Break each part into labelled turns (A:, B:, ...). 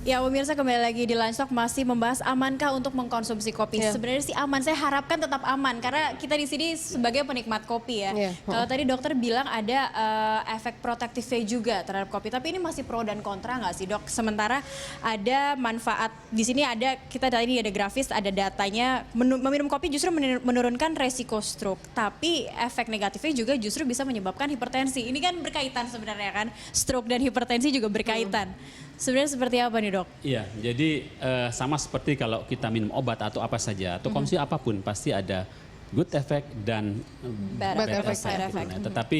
A: Ya, pemirsa, kembali lagi di Lunch Talk masih membahas amankah untuk mengkonsumsi kopi. Sebenarnya sih aman, saya harapkan tetap aman karena kita di sini sebagai penikmat kopi ya. Kalau tadi dokter bilang ada efek protektifnya juga terhadap kopi, tapi ini masih pro dan kontra nggak sih dok? Sementara ada manfaat di sini, ada kita tadi ada grafis, ada datanya meminum kopi justru menurunkan resiko stroke, tapi efek negatifnya juga justru bisa menyebabkan hipertensi. Ini kan berkaitan sebenarnya kan, stroke dan hipertensi juga berkaitan. Sebenarnya seperti apa nih dok? Iya,
B: jadi sama seperti kalau kita minum obat atau apa saja, atau konsumsi apapun pasti ada good effect dan bad effect. Tetapi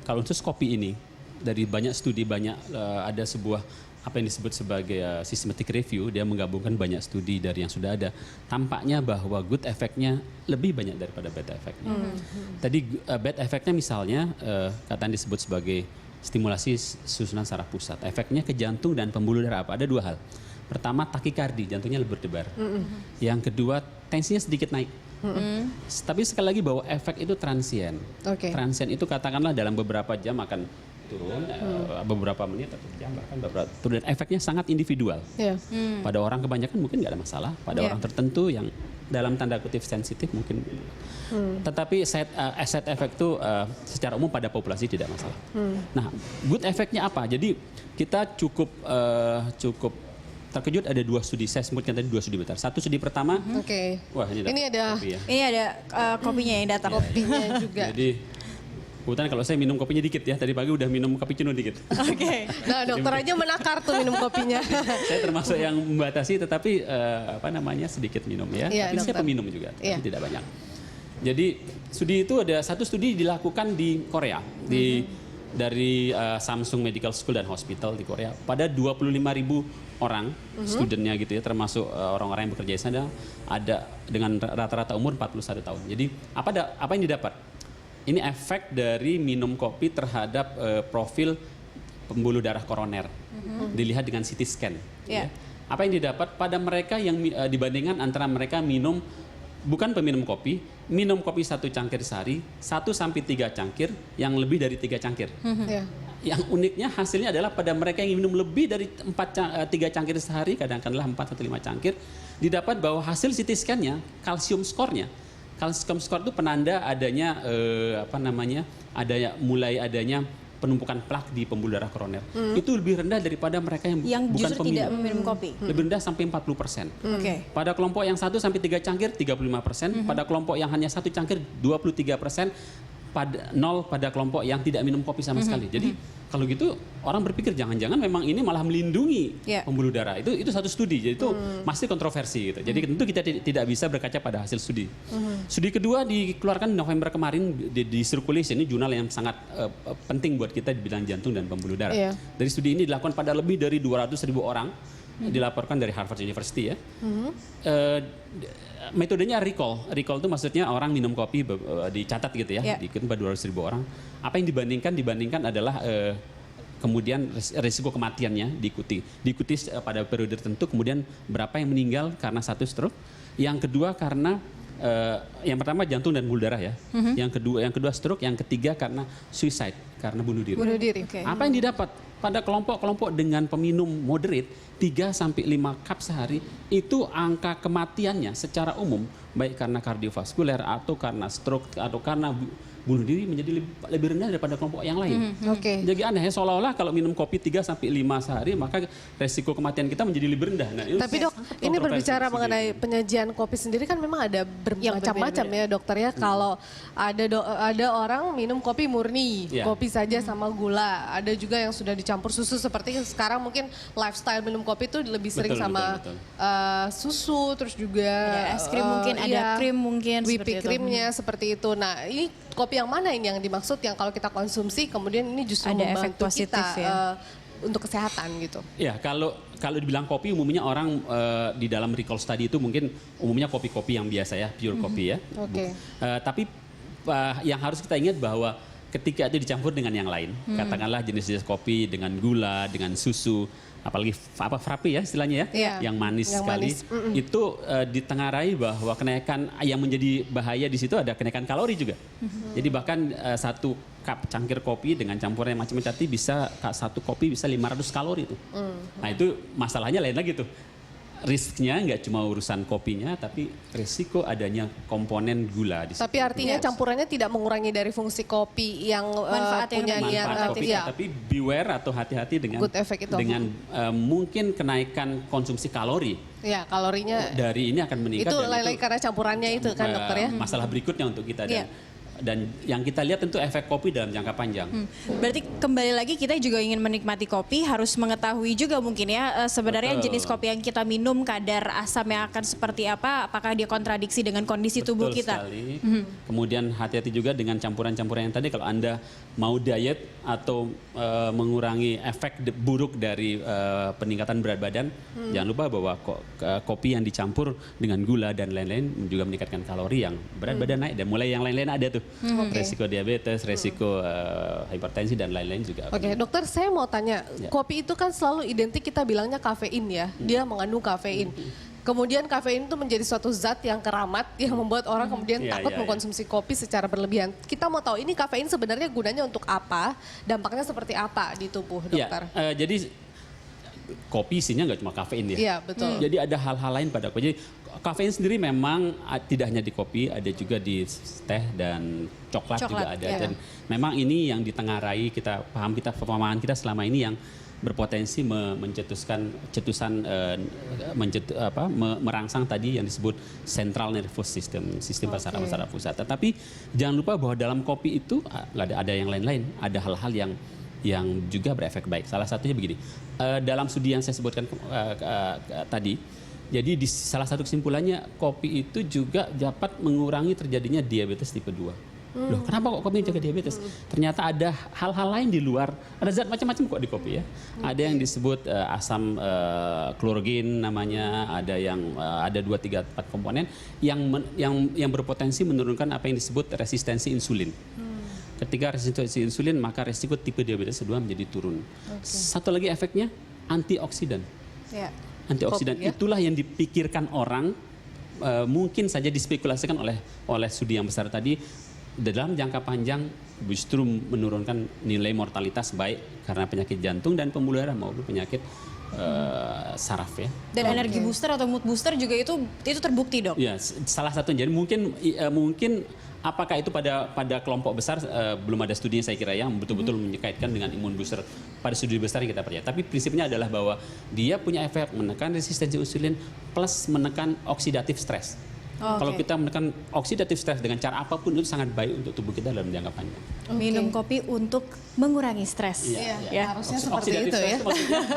B: kalau untuk kopi ini, dari banyak studi, ada sebuah apa yang disebut sebagai systematic review, dia menggabungkan banyak studi dari yang sudah ada. Tampaknya bahwa good effect-nya lebih banyak daripada bad effect-nya. Tadi bad effect-nya misalnya katanya disebut sebagai stimulasi susunan saraf pusat. Efeknya ke jantung dan pembuluh darah apa? Ada dua hal. Pertama, takikardi, jantungnya lebih berdebar. Yang kedua, tensinya sedikit naik. Tapi sekali lagi bahwa efek itu transien. Transien itu katakanlah dalam beberapa jam akan turun, beberapa menit atau jam bahkan beberapa turun. Efeknya sangat individual. Pada orang kebanyakan mungkin nggak ada masalah. Pada orang tertentu yang dalam tanda kutip sensitif mungkin. Tetapi side effect itu secara umum pada populasi tidak masalah. Nah, good effect-nya apa? Jadi kita cukup terkejut ada dua studi. Saya sebutkan tadi dua studi besar. Satu studi pertama. Wah, ini ada kopi ya.
A: Ini ada kopinya yang datang.
C: Kopinya juga.
B: Jadi kebetulan kalau saya minum kopinya dikit ya, tadi pagi udah minum cappuccino dikit.
C: Nah, dokter aja menakar tuh minum kopinya.
B: Saya termasuk yang membatasi, tetapi sedikit minum ya. Tapi saya peminum juga, tapi tidak banyak. Jadi studi itu ada satu studi dilakukan di Korea, dari Samsung Medical School dan Hospital di Korea pada 25.000 orang studentnya gitu ya, termasuk orang-orang yang bekerja di sana, ada dengan rata-rata umur 41 tahun. Jadi apa yang didapat? Ini efek dari minum kopi terhadap profil pembuluh darah koroner, dilihat dengan CT scan. Ya. Apa yang didapat pada mereka yang dibandingkan antara mereka bukan peminum kopi, minum kopi 1 cangkir sehari, 1 sampai 3 cangkir, yang lebih dari 3 cangkir. Yang uniknya hasilnya adalah pada mereka yang minum lebih dari 3 cangkir sehari, kadang-kadang 4 atau 5 cangkir, didapat bahwa hasil CT scan-nya, kalsium skornya, kalsium skor itu penanda adanya mulai adanya penumpukan plak di pembuluh darah koroner. Itu lebih rendah daripada mereka yang bukan
A: justru tidak meminum kopi.
B: Lebih rendah sampai 40%. Pada kelompok yang 1 sampai 3 cangkir 35%, pada kelompok yang hanya 1 cangkir 23%, pada kelompok yang tidak minum kopi sama sekali. Jadi kalau gitu orang berpikir jangan-jangan memang ini malah melindungi pembuluh darah. Itu satu studi, jadi itu masih kontroversi gitu. Jadi tentu kita tidak bisa berkaca pada hasil studi. Studi kedua dikeluarkan November kemarin di Circulation, ini jurnal yang sangat penting buat kita di bidang jantung dan pembuluh darah. Dari studi ini dilakukan pada lebih dari 200.000 orang, dilaporkan dari Harvard University ya. Metodenya recall itu maksudnya orang minum kopi dicatat gitu ya, diikuti 200.000 orang. Apa yang dibandingkan adalah kemudian risiko kematiannya diikuti pada periode tertentu, kemudian berapa yang meninggal karena satu stroke, yang kedua karena yang pertama jantung dan pembuluh darah ya, yang kedua stroke, yang ketiga karena suicide, karena bunuh diri. Apa yang didapat pada kelompok dengan peminum moderate 3 sampai 5 cup sehari, itu angka kematiannya secara umum baik karena kardiovaskuler atau karena stroke atau karena bunuh diri menjadi lebih rendah daripada kelompok yang lain. Jadi aneh ya, seolah-olah kalau minum kopi 3 sampai 5 sehari maka resiko kematian kita menjadi lebih rendah. Nah,
C: tapi dok, ini berbicara mengenai penyajian kopi sendiri kan memang ada bermacam-macam ya dokter ya. Kalau ada orang minum kopi murni, kopi saja sama gula. Ada juga yang sudah dicampur susu, seperti sekarang mungkin lifestyle minum kopi itu lebih sering sama susu, terus juga
A: ada es krim mungkin, ada krim mungkin,
C: whipping creamnya seperti itu. Nah, ini kopi yang mana yang dimaksud yang kalau kita konsumsi kemudian ini justru
A: ada efek
C: membantu
A: positif
C: kita untuk kesehatan gitu?
B: Ya, kalau dibilang kopi umumnya orang di dalam recall study itu mungkin umumnya kopi-kopi yang biasa ya, pure kopi ya. Tapi yang harus kita ingat bahwa ketika itu dicampur dengan yang lain, katakanlah jenis-jenis kopi dengan gula, dengan susu, apalagi frappe ya istilahnya ya, yang manis sekali, itu ditengarai bahwa kenaikan yang menjadi bahaya di situ ada kenaikan kalori juga. Jadi bahkan 1 cup cangkir kopi dengan campuran yang macam-macam tadi bisa satu kopi bisa 500 kalori tuh. Nah itu masalahnya lain lagi tuh. Risknya nggak cuma urusan kopinya, tapi risiko adanya komponen gula di situ.
C: Tapi artinya campurannya tidak mengurangi dari fungsi kopi yang punya
B: manfaat kopi, tapi beware atau hati-hati dengan
C: good effect itu.
B: Dengan mungkin kenaikan konsumsi kalori.
C: Ya, kalorinya
B: dari ini akan meningkat.
C: Itu lain-lain karena campurannya itu kan dokter ya.
B: Masalah berikutnya untuk kita dan yang kita lihat tentu efek kopi dalam jangka panjang.
A: Berarti kembali lagi kita juga ingin menikmati kopi harus mengetahui juga mungkin ya sebenarnya jenis kopi yang kita minum kadar asam yang akan seperti apa, apakah dia kontradiksi dengan kondisi tubuh kita.
B: Sekali. Kemudian hati-hati juga dengan campuran-campuran yang tadi kalau Anda mau diet atau mengurangi efek buruk dari peningkatan berat badan, jangan lupa bahwa kopi yang dicampur dengan gula dan lain-lain juga meningkatkan kalori yang berat badan naik dan mulai yang lain-lain ada tuh. Resiko diabetes, resiko hipertensi dan lain-lain juga.
C: Oke, dokter saya mau tanya, kopi itu kan selalu identik kita bilangnya kafein ya, dia mengandung kafein. Kemudian kafein itu menjadi suatu zat yang keramat yang membuat orang kemudian takut mengkonsumsi kopi secara berlebihan. Kita mau tahu ini kafein sebenarnya gunanya untuk apa, dampaknya seperti apa di tubuh dokter?
B: Jadi kopi isinya nggak cuma kafein ya.
C: Iya, betul.
B: Jadi ada hal-hal lain pada kopi. Jadi kafein sendiri memang tidak hanya di kopi, ada juga di teh dan coklat juga ada. Dan memang ini yang ditengarai pemahaman kita selama ini yang berpotensi merangsang tadi yang disebut central nervous system, sistem saraf pusat. Tetapi jangan lupa bahwa dalam kopi itu ada yang lain-lain, ada hal-hal yang juga berefek baik. Salah satunya begini, dalam studi yang saya sebutkan tadi, jadi di salah satu kesimpulannya kopi itu juga dapat mengurangi terjadinya diabetes tipe 2. Loh, kenapa kok kopi menjaga diabetes? Ternyata ada hal-hal lain di luar, ada zat macam-macam kok di kopi ya. Ada yang disebut asam klorogen namanya, ada yang ada 2, 3, 4 komponen yang berpotensi menurunkan apa yang disebut resistensi insulin. Ketika resistensi insulin maka resiko tipe diabetes 2 menjadi turun. Satu lagi efeknya antioksidan. Antioksidan itulah yang dipikirkan orang mungkin saja dispekulasikan oleh studi yang besar tadi dalam jangka panjang justru menurunkan nilai mortalitas baik karena penyakit jantung dan pembuluh darah maupun penyakit saraf ya.
A: Dan energi booster atau mood booster juga itu terbukti dok?
B: Ya, salah satunya. Jadi mungkin apakah itu pada kelompok besar belum ada studinya saya kira yang betul-betul mengaitkan dengan imun booster pada studi besar yang kita percaya. Tapi prinsipnya adalah bahwa dia punya efek menekan resistensi insulin plus menekan oksidatif stres. Kalau kita menekan oksidatif stres dengan cara apapun itu sangat baik untuk tubuh kita dalam jangka panjang.
A: Minum kopi untuk mengurangi stres.
C: Harusnya seperti itu ya.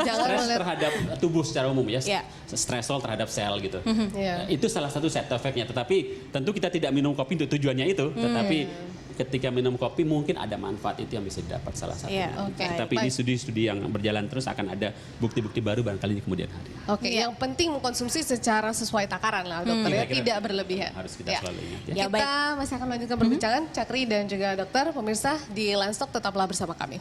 B: Stres terhadap tubuh secara umum ya. Stresol terhadap sel gitu. Itu salah satu side effect-nya. Tetapi tentu kita tidak minum kopi untuk tujuannya itu. Tetapi ketika minum kopi mungkin ada manfaat itu yang bisa didapat salah satunya. Tapi ini studi-studi yang berjalan terus akan ada bukti-bukti baru barangkali di kemudian hari.
C: Yang penting mengkonsumsi secara sesuai takaran lah dokter ya, tidak berlebihan.
B: Harus kita selalu ingat ya.
C: Kita masih akan melanjutkan perbincangan Cakri dan juga dokter. Pemirsa di Livestock tetaplah bersama kami.